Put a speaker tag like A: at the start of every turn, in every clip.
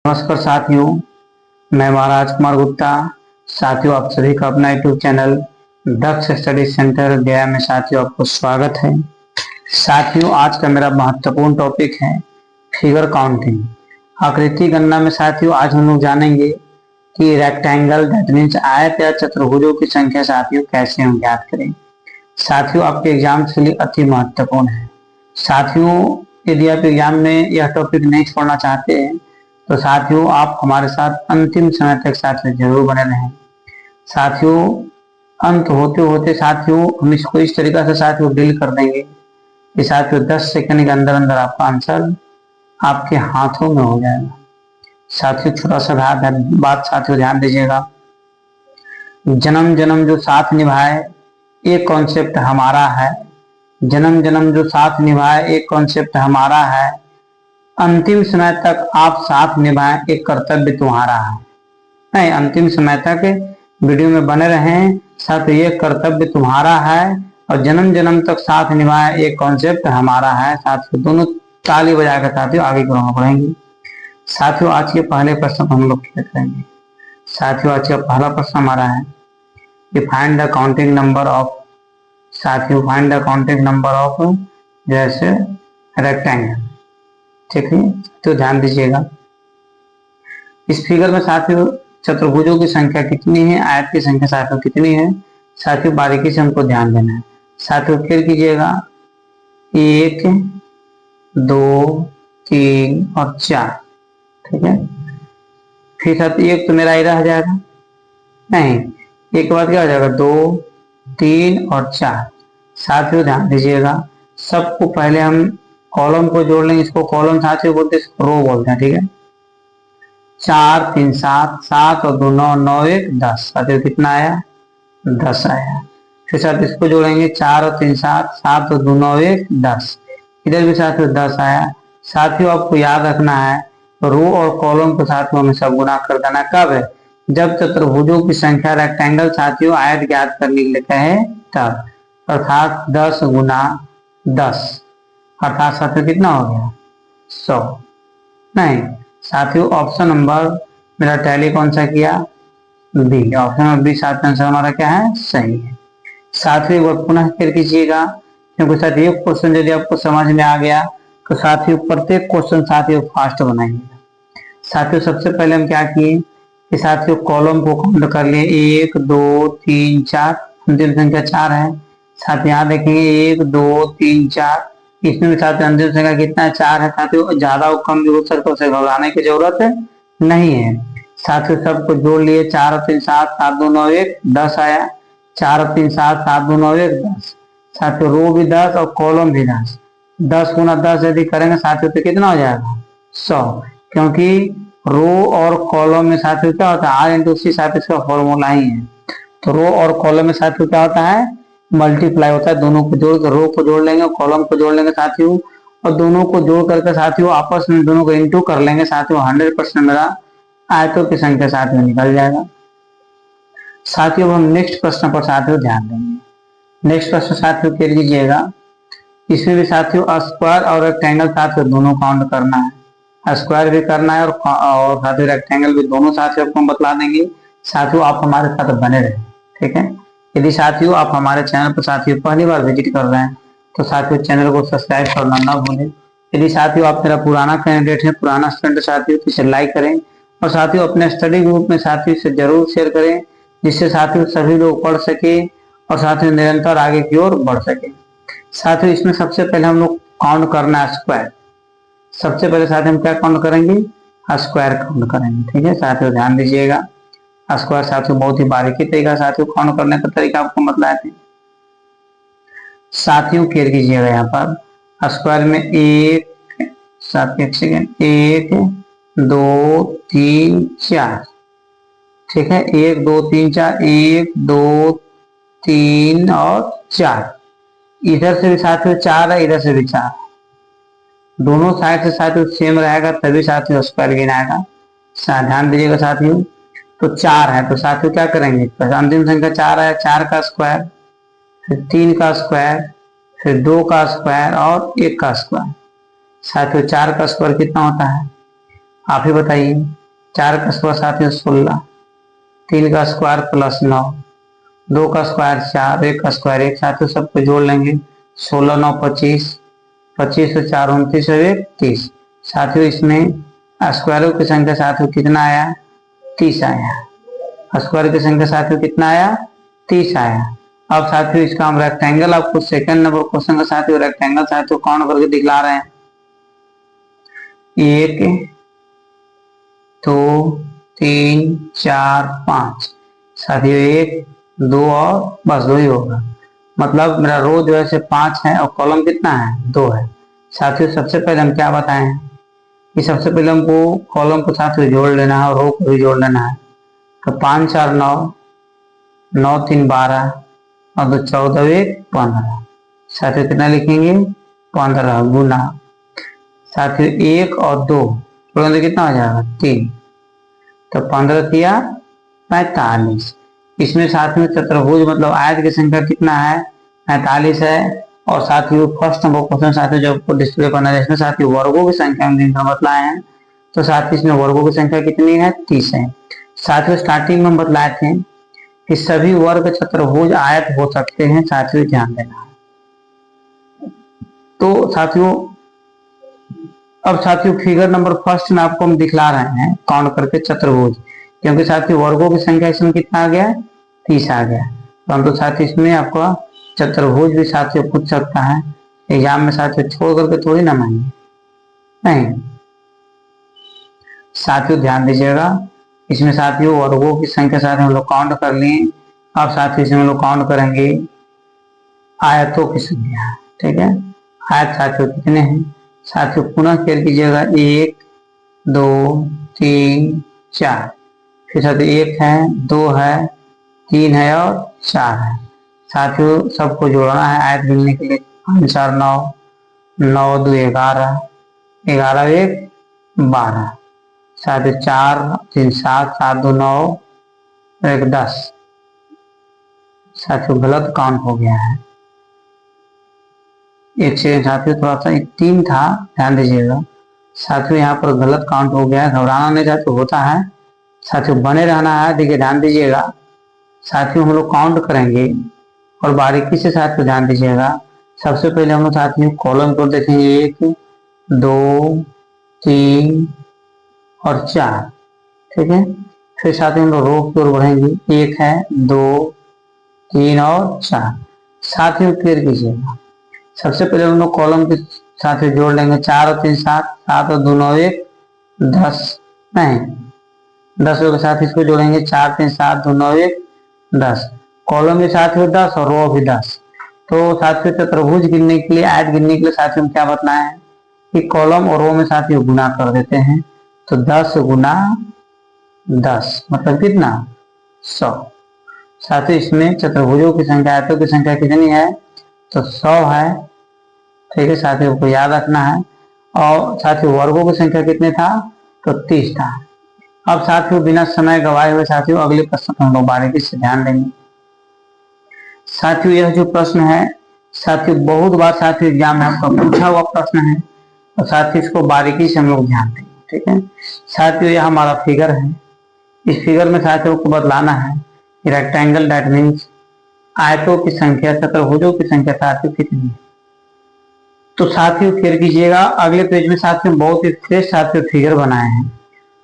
A: नमस्कार साथियों, मैं महाराज कुमार गुप्ता। साथियों, आप सभी का अपना यूट्यूब चैनल दक्ष स्टडी सेंटर गया में साथियों आपको स्वागत है। साथियों, आज का मेरा महत्वपूर्ण टॉपिक है फिगर काउंटिंग, आकृति गणना में। साथियों, आज हम लोग जानेंगे कि रेक्टेंगल दैट मीन्स आयत या चतुर्भुजों की संख्या साथियों कैसे हम ज्ञात करें। साथियों, आपके एग्जाम के लिए अति महत्वपूर्ण है। साथियों, यदि आप एग्जाम में यह टॉपिक नहीं छोड़ना चाहते हैं तो साथियों आप हमारे साथ अंतिम समय तक साथियों जरूर बने रहें। साथियों, अंत होते होते साथियों हम इसको इस तरीका से साथियों डील कर देंगे कि साथियों 10 सेकंड के अंदर अंदर आपका आंसर आपके हाथों में हो जाएगा। साथियों, छोटा सा बात साथियों ध्यान दीजिएगा। जन्म जन्म जो साथ निभाए एक कॉन्सेप्ट हमारा है। जन्म जन्म जो साथ निभाए एक कॉन्सेप्ट हमारा है। अंतिम समय तक आप साथ निभाएं एक कर्तव्य तुम्हारा है। नहीं, अंतिम समय तक वीडियो में बने रहें, साथ ये कर्तव्य तुम्हारा है और जन्म जन्म तक साथ निभाएं एक कॉन्सेप्ट हमारा है। साथियों, दोनों ताली बजाकर साथियों आगे करना पड़ेंगे। साथियों, आज के पहले प्रश्न हम लोग क्या करेंगे। साथियों, आज का पहला प्रश्न हमारा है कि find the counting number of. साथियों, find the counting number of जैसे रेक्टेंगल। ठीक है, तो ध्यान दीजिएगा। इस फिगर में साथियों चतुर्भुजों की संख्या कितनी है, आयत की संख्या साथियों कितनी है। साथियों, बारीकी से हमको ध्यान देना है। साथियों, फिर कीजिएगा 1 2 3 और 4। ठीक है, फिर साथियों एक तो मेरा रह जाएगा, नहीं एक के बाद क्या हो जाएगा 2 3 और 4। साथियों ध्यान दीजिएगा, सबको पहले हम कॉलम को जोड़ लेंगे। इसको कॉलम साथियों बोलते हैं, रो बोलते हैं। ठीक है, 4 3 7, 7 और 2 9, 9 1 10। साथियों कितना आया, 10 आया। फिर साथ इसको जोड़ेंगे 4 और 3 7, 7 और 2 9 1 10। इधर भी साथियों 10 आया। साथियों आपको याद रखना है, रो और कॉलम को साथियों हमें सब गुना कर देना। कब है, जब चतुर्भुजों की संख्या रेक्टेंगल साथियों आयत ज्ञात करने के लिए कहे तब, अर्थात 10 गुना 10, अर्थात साथियों कितना हो गया 100। नहीं साथियों, ऑप्शन नंबर मेरा टैली कौन सा किया, बी। ऑप्शन नंबर बी साथियों आंसर हमारा क्या है, सही है। साथियों एक बार पुनः फिर कीजिएगा, क्योंकि साथियों एक क्वेश्चन यदि आपको समझ में आ गया तो साथियों प्रत्येक क्वेश्चन साथियों फास्ट बनाएंगे। साथियों सबसे पहले हम क्या किए कि साथियों कॉलम को काउंट कर लिए, 1 2 3 4, अंतिम संख्या 4 है। साथ यहाँ देखेंगे 1 2 3 4, इसमें भी साथियों अंतिम संख्या कितना 4 है। साथियों ज्यादा और कम भी हो सकता है, उसे घबराने की जरूरत नहीं है। साथियों सबको जोड़ लिए, 4 और 3 7, 7 2 9 1 10 आया। 4 और 3 7, 7 2 9 1 10। साथियों रो भी 10 और कॉलम भी 10। 10 गुना 10 यदि करेंगे साथियों तो कितना हो जाएगा 100, क्योंकि रो और कॉलम में साथियों क्या होता है, आर इंटू सी साथियों इसका फॉर्मूला ही है। तो रो और कॉलम में साथियों क्या होता है, मल्टीप्लाई होता है। दोनों को जोड़, रो को जोड़ लेंगे, कॉलम को जोड़ लेंगे साथियों, और दोनों को जोड़ करके साथियों आपस में दोनों को इंटू कर लेंगे साथियों। 100% मेरा आयतों की संख्या साथियों निकल जाएगा। साथियों हम नेक्स्ट प्रश्न पर साथियों ध्यान देंगे। नेक्स्ट प्रश्न साथियों कर लीजिएगा, इसमें भी साथियों स्क्वायर और रेक्टेंगल साथियों दोनों काउंट करना है। स्क्वायर भी करना है और साथियों रेक्टेंगल भी, दोनों साथियों आपको हम बतला देंगे। साथियों आप हमारे साथ बने रहे। ठीक है, यदि साथियों आप हमारे चैनल पर साथियों पहली बार विजिट कर रहे हैं तो साथियों चैनल को सब्सक्राइब करना ना भूलें। यदि साथियों आप मेरा पुराना कैंडिडेट है, पुराना स्टूडेंट साथियों तो इसे लाइक करें और साथियों अपने स्टडी ग्रुप में साथियों से जरूर शेयर करें, जिससे साथियों सभी लोग पढ़ सके और साथियों निरंतर आगे की ओर बढ़ सके। साथियों इसमें सबसे पहले हम लोग काउंट करना है स्क्वायर। सबसे पहले साथियों हम क्या काउंट करेंगे, स्क्वायर काउंट करेंगे। ठीक है साथियों ध्यान दीजिएगा, स्क्वायर साथियों बहुत ही बारीकी तरीका साथियों काउंट करने का तरीका आपको बतलाए थे। साथियों केयर कीजिएगा, यहाँ पर स्क्वायर में एक साथियों एक सेकेंड, 1 2 3 4। ठीक है, 1 2 3 4, 1 2 3 और 4। इधर से भी साथियों 4 है, इधर से भी 4, दोनों साइड से साथियों सेम रहेगा तभी साथियों स्क्वायर गिनाएगा। ध्यान दीजिएगा साथियों, तो 4 है तो साथियों क्या करेंगे, अंतिम संख्या 4 है, 4 का स्क्वायर, फिर 3 का स्क्वायर, फिर 2 का स्क्वायर और 1 का स्क्वायर। साथियों 4 का स्क्वायर कितना होता है आप ही बताइए। 4 का स्क्वायर साथियों 16, 3 का स्क्वायर प्लस 9, 2 का स्क्वायर 4, 1 का स्क्वायर 1, साथियों सबको जोड़ लेंगे। 16 9 25, 25 से 4 29 और 1 30। साथियों इसमें स्क्वायरों की संख्या साथियों कितना आया? 30 आया। स्क्वायर की संख्या साथियों कितना आया? 30 आया। अब साथियों इसका हम रेक्टेंगल, आपको सेकंड नंबर क्वेश्चन का साथियों रेक्टेंगल साथियों काउंट करके दिखला रहे हैं। 1 2 3 4 5 साथियों 1 2 और बस 2 ही होगा। मतलब मेरा रो जो है 5 है और कॉलम कितना है? 2 है। साथियों सबसे पहले हम क्या बताएं कि सबसे पहले हमको कॉलम को साथियों जोड़ लेना है और रो को भी जोड़ लेना है। तो 5 4 9, 9 3 12 और 2 14 1 15। साथियों कितना लिखेंगे? 15 गुना साथियों 1 और 2 जोड़ेंगे कितना हो जाएगा? 3। तो 15 तिया 45। इसमें साथियों चतुर्भुज मतलब आयत की संख्या कितना है? 45 है। और साथियों फर्स्ट नंबर क्वेश्चन साथियों जो आपको डिस्प्ले करना है इसमें साथियों वर्गों की संख्या हम बतलाए हैं। तो साथियों इसमें वर्गों की संख्या कितनी है? 30 है। साथियों स्टार्टिंग में बतलाए थे कि सभी वर्ग चतुर्भुज आयत हो सकते हैं, साथियों ध्यान देना है। तो साथियों अब साथियों फिगर नंबर फर्स्ट में आपको हम दिखला रहे हैं काउंट करके चतुर्भुज, क्योंकि साथियों वर्गों की संख्या इसमें कितना आ गया? 30 आ गया। परंतु साथियों इसमें आपका चतुर्भुज भी साथियों पूछ सकता है एग्जाम में, साथियों छोड़ करके थोड़ी ना मांगे नहीं। साथियों ध्यान दीजिएगा, इसमें साथियों वर्गों की संख्या साथियों हम लोग काउंट कर लिए। अब साथियों इसमें हम लोग काउंट करेंगे आयतों की संख्या। ठीक है, आयत साथियों कितने हैं? साथियों पुनः कर कीजिएगा 1 2 3 4। फिर साथियों 1 है, 2 है, 3 है और 4 है। साथियों सबको जोड़ना है आयत गिनने के लिए। 5 4 9, 9 2 11, 11 1 12। साथियों 4 3 7, 7 2 9, 1 10। साथियों गलत काउंट हो गया है। एक सेकंड साथियों, थोड़ा सा 3 था, ध्यान दीजिएगा। साथियों यहाँ पर गलत काउंट हो गया है, घबराना नहीं साथियों, होता है। साथियों बने रहना है, देखिए ध्यान दीजिएगा। साथियों हम लोग काउंट करेंगे और बारीकी से साथियों ध्यान दीजिएगा। सबसे पहले हम लोग साथियों कॉलम को देखेंगे 1 2 3 और 4। ठीक है, फिर साथियों हम लोग रो की ओर बढ़ेंगे। 1 है, 2 3 और 4। साथियों क्लियर कीजिएगा। सबसे पहले हम लोग कॉलम के साथ जोड़ लेंगे। 4 और 3 7, 7 और 2 9 1 10, नहीं 10 के साथ इसको जोड़ेंगे। 4 3 7 2 9 1 10। कॉलम के साथ 10 और रो भी 10। तो साथियों चतुर्भुज गिनने के लिए, आयत गिनने के लिए साथियों क्या बताना है कि कॉलम और रो में साथियों गुना कर देते हैं। तो 10 गुना 10 मतलब कितना? 100। साथियों इसमें चतुर्भुजों की संख्या, आयतों की संख्या कितनी है? तो 100 है। ठीक है, साथियों को याद रखना है। और साथियों वर्गों की संख्या कितने था? तो 30 था। अब साथियों बिना समय गवाए हुए साथियों अगले प्रश्न को हम लोग बारीकी से ध्यान देंगे। साथियों यह जो प्रश्न है साथियों बहुत बार साथियों एग्जाम में आपका पूछा हुआ प्रश्न है, और साथियों इसको बारीकी से हम लोग ध्यान देंगे। ठीक है साथियों, यह हमारा फिगर है। इस फिगर में साथियों को बतलाना है रेक्टेंगल दैट मीन्स आयतों की संख्या, चतुर्भुजों की संख्या साथियों कितनी है। तो साथियों फिर कीजिएगा, अगले पेज में साथियों बहुत ही फ्रेश साथियों फिगर बनाए हैं।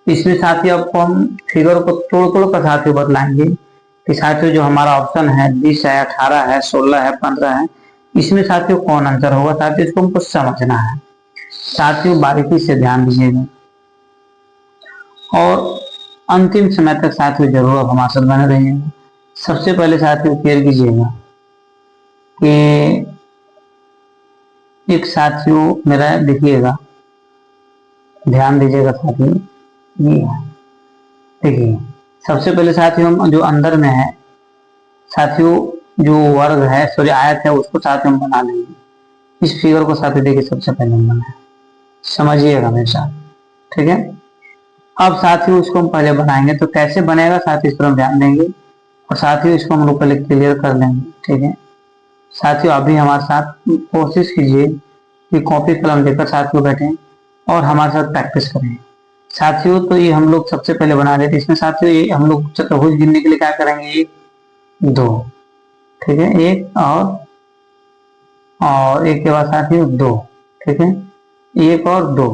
A: इसमें साथियों आपको हम फिगर को तोड़ तोड़ कर साथियों बतलाएंगे कि साथियों जो हमारा ऑप्शन है 20 है, 18 है, 16 है, 15 है, इसमें साथियों कौन आंसर होगा। साथियों इसको हमको समझना है। साथियों बारीकी से ध्यान दीजिएगा और अंतिम समय तक साथियों जरूर आप हमारे साथ बने रहिएगा। सबसे पहले साथियों क्लियर कीजिएगा कि एक साथियों मेरा देखिएगा, ध्यान दीजिएगा साथियों, ये है देखिए। सबसे पहले साथियों हम जो अंदर में है साथियों जो वर्ग है, सॉरी आयत है, उसको साथियों हम बना लेंगे। इस फिगर को साथियों देखिए सबसे पहले हम बनाए, समझिएगा मेरे साथ। ठीक है, अब साथियों इसको हम पहले बनाएंगे तो कैसे बनेगा साथियों इस पर हम ध्यान देंगे और साथियों इसको हम लोग पहले क्लियर कर लेंगे। ठीक है साथियों, अभी हमारे साथ कोशिश कीजिए कि कॉपी कलम लेकर साथियों बैठे और हमारे साथ प्रैक्टिस करें। साथियों तो ये हम लोग सबसे पहले बना रहे थे। इसमें साथियों ये हम लोग चतुर्भुज गिनने के लिए क्या करेंगे, 1 2, ठीक है, 1 और 1 के बाद साथियों 2, ठीक है, 1 और 2।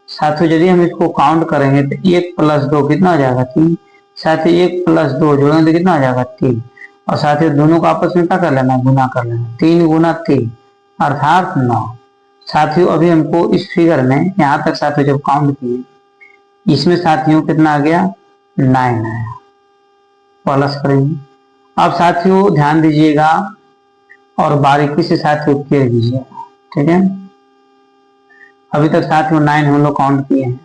A: साथियों यदि हम इसको काउंट करेंगे तो 1 + 2 कितना हो जाएगा, 3। साथियों 1 + 2 जोड़ेंगे तो कितना हो जाएगा, 3। और साथियों दोनों को आपस में क्या कर लेना, गुना कर लेना, 3 × 3 अर्थात 9। साथियों अभी हमको इस फिगर में यहाँ तक साथियों जब काउंट किए, इसमें साथियों कितना आ गया, 9 आया। प्लस करेंगे। अब साथियों ध्यान दीजिएगा और बारीकी से साथियों केयर कीजिएगा, ठीक है। अभी तक साथियों 9 हम लोग काउंट किए हैं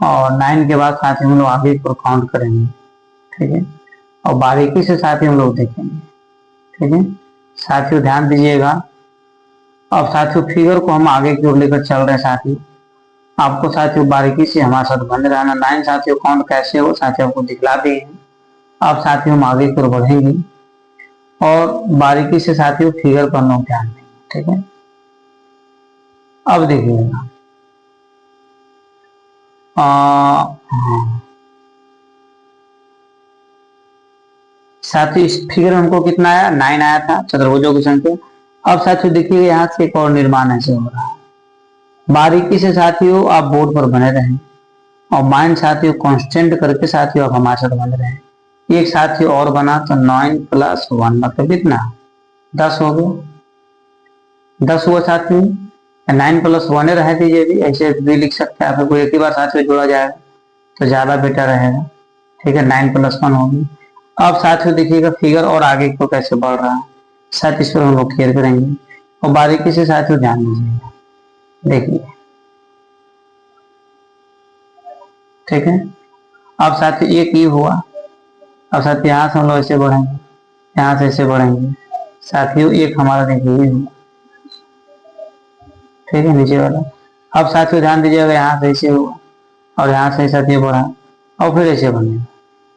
A: और 9 के बाद साथियों हम लोग आगे को काउंट करेंगे, ठीक है, और बारीकी से साथियों हम लोग देखेंगे, ठीक है। साथियों ध्यान दीजिएगा। अब साथियों फिगर को हम आगे की ओर लेकर चल रहे हैं। साथियों आपको साथियों बारीकी से हमारे साथ बने रहना। 9 साथियों काउंट कैसे हो साथियों को दिखला दिए हैं। अब साथियों हम आगे की ओर बढ़ेंगे और बारीकी से साथियों फिगर पर लोग ध्यान देंगे, ठीक है। अब देखिएगा, साथियों इस फिगर में हमको कितना आया, 9 आया था, चतुर्भुजों की संख्या। अब साथियों देखिए यहाँ से एक और निर्माण ऐसे हो रहा है। बारीकी से साथियों आप बोर्ड पर बने रहें और माइंड साथियों कांस्टेंट करके साथियों आप हमारे साथ बने रहें। एक साथियों और बना तो 9 + 1 मतलब कितना, 10 हो गया। 10 हुआ साथियों। 9 + 1 रह दीजिए, भी ऐसे भी लिख सकते हैं, आपको एक ही बार साथियों जोड़ा जाएगा तो ज्यादा बेटर रहेगा, ठीक है। 9 + 1 होगी। अब साथियों देखिएगा फिगर और आगे को कैसे बढ़ रहा है। साथ इस पर हम लोग केयर करेंगे और बारीकी से साथियों ध्यान दीजिएगा, देखिए, ठीक है। अब साथियों एक ये हुआ। अब साथियों यहाँ से हम लोग ऐसे बढ़ेंगे, यहाँ से ऐसे बढ़ेंगे। साथियों एक हमारा देखिए ये हुआ, ठीक है, नीचे वाला। अब साथियों ध्यान दीजिएगा, यहाँ से ऐसे हुआ और यहाँ से साथियों बढ़ा और फिर ऐसे बनेगा।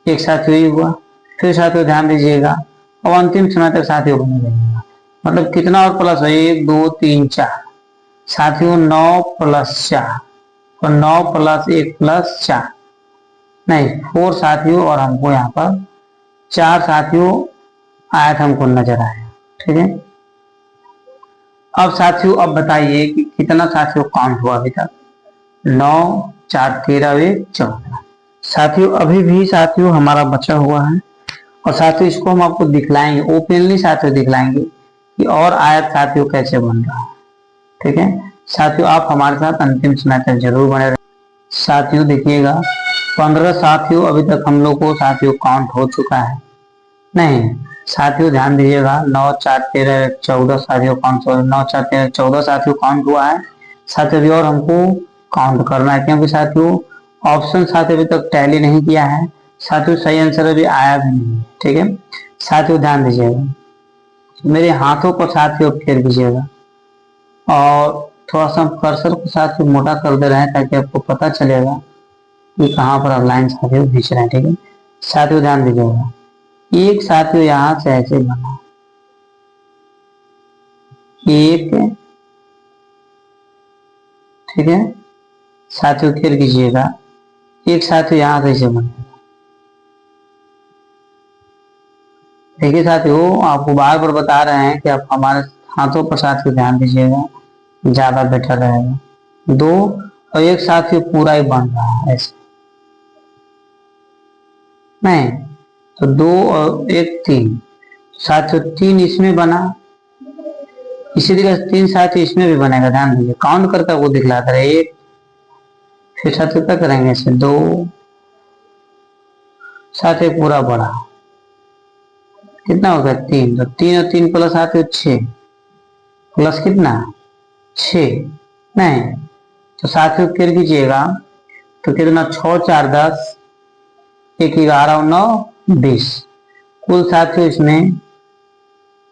A: एक साथियों ये हुआ, फिर साथियों ध्यान दीजिएगा और अंतिम समय तक साथियों बने रहेगा। मतलब कितना और प्लस है, 1 2 3 4 साथियों, 9 + 4 और 9 + 1 + 4 नहीं 4 साथियों, और हमको यहाँ पर 4 साथियों आयत हमको नजर आया, ठीक है। अब साथियों अब बताइए कि कितना साथियों काउंट हुआ अभी तक, 9 4 13 1 14 साथियों। अभी भी साथियों हमारा बचा हुआ है और साथियों इसको हम आपको दिखलाएंगे, ओपनली साथियों दिखलाएंगे कि और आयत साथियों कैसे बन रहा है, ठीक है। साथियों आप हमारे साथ अंतिम समय तक जरूर बने रहें। साथियों देखिएगा 15 साथियों अभी तक हम लोग को साथियों काउंट हो चुका है। नहीं साथियों ध्यान दीजिएगा, 9 4 13 14 साथियों काउंट हुआ, 9 4 13 14 साथियों काउंट हुआ है। साथियों अभी और हमको काउंट करना है, क्योंकि साथियों ऑप्शन साथियों अभी तक टैली नहीं किया है। साथियों सही आंसर अभी आया भी नहीं, ठीक है। साथियों ध्यान दीजिएगा, मेरे हाथों को साथियों फेर दीजिएगा और थोड़ा सा कर्सर को साथियों मोटा कर दे रहे हैं ताकि आपको पता चलेगा कि कहाँ पर आप लाइन साथियों खींच रहे हैं, ठीक है। साथियों ध्यान दीजिएगा, एक साथियों यहां से ऐसे बना, एक, ठीक है। साथियों फिर कीजिएगा, एक साथियों यहां से ऐसे बनेगा। देखिए साथियों आपको बार बार बता रहे हैं कि आप हमारे हाथों पर साथियों ध्यान दीजिएगा, ज्यादा बेटर रहेगा। 2 और एक साथियों पूरा ही बन रहा है ऐसे, नहीं तो 2 और 1 3 साथियों, 3 इसमें बना, इसी तरह 3 साथियों इसमें भी बनेगा। ध्यान दीजिए काउंट करके वो दिखलाता है, 1 फिर साथियों क्या करेंगे ऐसे, 2 साथियों पूरा बड़ा कितना होगा, 3, तो 3 और 3 प्लस साथियों 6 प्लस कितना 6, नहीं तो साथियों फिर कीजिएगा तो कितना 6 4 10 1 11 और 9 20 कुल साथियों इसमें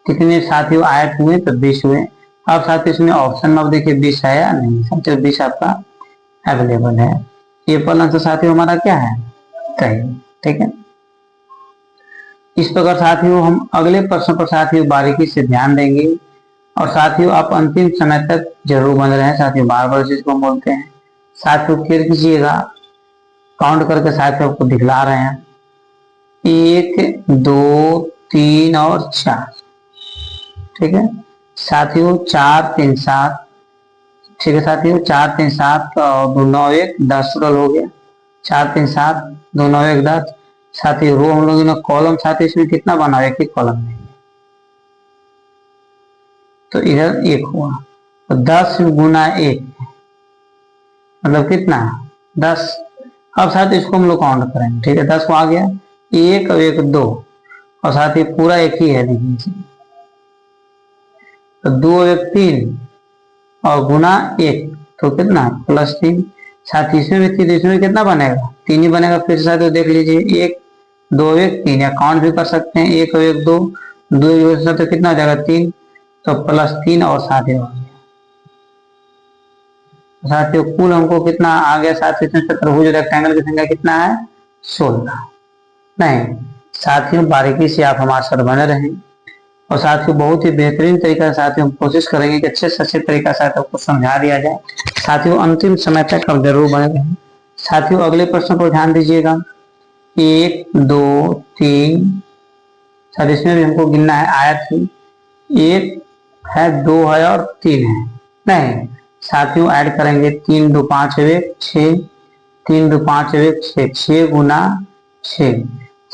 A: कितने साथियों आयत हुए तो 20 हुए। अब साथियों इसमें ऑप्शन में अब देखिए 20 है या नहीं, साथियों 20 आपका अवेलेबल है। ये पहला तो साथियों हमारा क्या है, सही, ठीक है। इस प्रकार साथियों हम अगले प्रश्न पर साथियों बारीकी से ध्यान देंगे और साथियों आप अंतिम समय तक जरूर बने रहें। साथियों बार बार चीज को बोलते हैं, साथियों फिर कीजिएगा काउंट करके साथियों आपको दिखला रहे हैं। 1 2 3 और 4। ठीक है साथियों, 4 3 7। ठीक है साथियों, 4 3 7 और 2 9 1 10 टोटल हो गया। 4 3 7 2 9 1 10। साथियों रो हम लोग ने कॉलम साथियों इसमें कितना बना, एक ही कॉलम में, तो इधर 1 हुआ। तो 10 गुना 1 मतलब कितना, 10। अब साथ इसको हम लोग काउंट करेंगे। ठीक है 10 को आ गया, 1 और 1 2, और साथ ही पूरा एक ही है देखिए, तो 2 और 1 3 और गुना 1 तो कितना +3। साथ ही इसमें भी 3, इसमें कितना बनेगा, 3 ही बनेगा। फिर से साथ देख लीजिए 1 2 1 3, या काउंट भी कर सकते हैं 1 और 1 2, 2 तो कितना हो जाएगा 3, तो +3 और साथ ही साथियों कुल हमको कितना आ गया। साथियों इसमें चतुर्भुज रेक्टेंगल की संख्या कितना है, 16। नहीं साथियों बारीकी से आप हमारे साथ बने रहें, और साथियों बहुत ही बेहतरीन तरीका से साथियों हम कोशिश करेंगे कि अच्छे से अच्छे तरीका से आपको समझा दिया जाए। साथियों अंतिम समय तक आप जरूर बने रहें। साथियों अगले प्रश्न पर ध्यान दीजिएगा। 1 2 3, सर इसमें भी हमको गिनना है आयत ही, 1 है 2 है और 3 है। नहीं साथियों ऐड करेंगे, 3 2 5 1 6, 3 2 5 1 6, 6 गुना 6,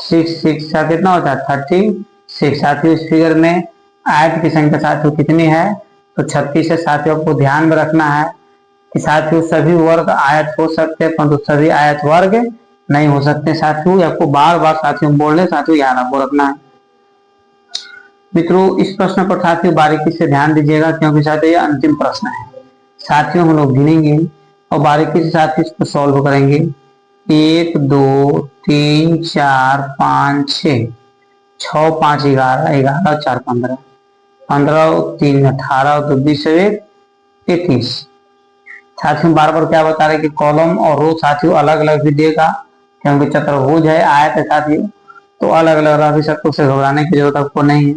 A: 6 का कितना होता है 36। साथियों इस फिगर में आयत की संख्या साथियों कितनी है, तो 36 है। साथियों को ध्यान में रखना है कि साथियों सभी वर्ग आयत हो सकते हैं, परंतु सभी आयत वर्ग नहीं हो सकते। साथियों आपको बार बार साथियों बोलने साथियों याद आपको रखना है। मित्रों इस प्रश्न पर साथियों बारीकी से ध्यान दीजिएगा, क्योंकि साथियों ये अंतिम प्रश्न है। साथियों हम लोग गिनेंगे और बारीकी से साथियों इसको सॉल्व करेंगे। 1 2 3 4 5 6, 6 5 11, 11 4 15, 15 3 18, तो 20 1 21। साथियों बार बार क्या बता रहे कि कॉलम और रो साथियों अलग अलग भी देगा, क्योंकि चतुर्भुज है आयत है साथियों, तो अलग अलग रह भी सकते, उसे घबराने की जरूरत आपको नहीं है।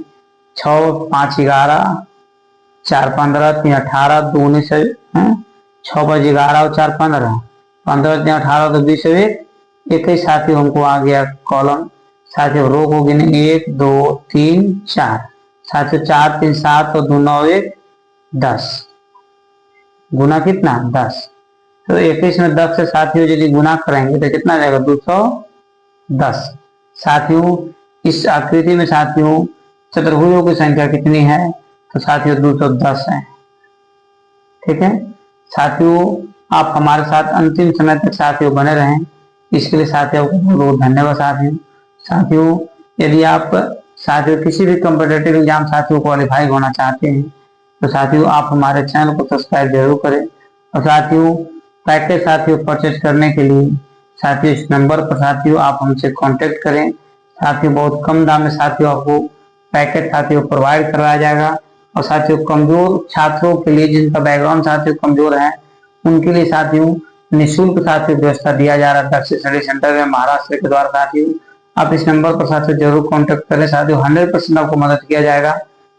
A: 6 5 11, 4 15, 3 18, 2 19, 6 5 11 और 4 15, 15 3 18, तो 20 एक ही साथियों हमको आ गया कॉलम। साथियों रो को गिनेंगे 1 2 3 4, साथियों 4 3 7 और 2 9 1 10, गुना कितना 10, तो 21 में 10 से साथियों यदि गुना करेंगे तो कितना जाएगा 210। साथियों इस आकृति में साथियों चतुर्भुजों की संख्या कितनी है, तो साथियों 210 है। ठीक है साथियों आप हमारे साथ अंतिम समय तक साथियों बने रहें, इसके लिए साथियों को बहुत बहुत धन्यवाद। साथियों यदि आप साथियों किसी भी कॉम्पिटेटिव एग्जाम साथियों क्वालिफाई होना चाहते हैं, तो साथियों आप हमारे चैनल को सब्सक्राइब जरूर करें। और साथियों पैकेज साथियों परचेज करने के लिए साथियों इस नंबर पर साथियों आप हमसे कांटेक्ट करें। साथियों बहुत कम दाम में साथियों आपको पैकेज साथियों प्रोवाइड करवाया जाएगा। और साथियों कमजोर छात्रों के लिए, जिनका बैकग्राउंड साथियों कमजोर है, उनके लिए साथियों निःशुल्क साथियों व्यवस्था दिया जा रहा है दक्ष स्टडी सेंटर में महाराष्ट्र के द्वारा। साथियों आप इस नंबर पर साथियों जरूर कांटेक्ट करें। साथियों 100% आपको मदद किया जाएगा।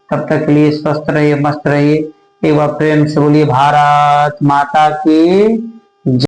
A: तब तक के लिए स्वस्थ रहिए, मस्त रहिए। एक बार प्रेम से बोलिए भारत माता की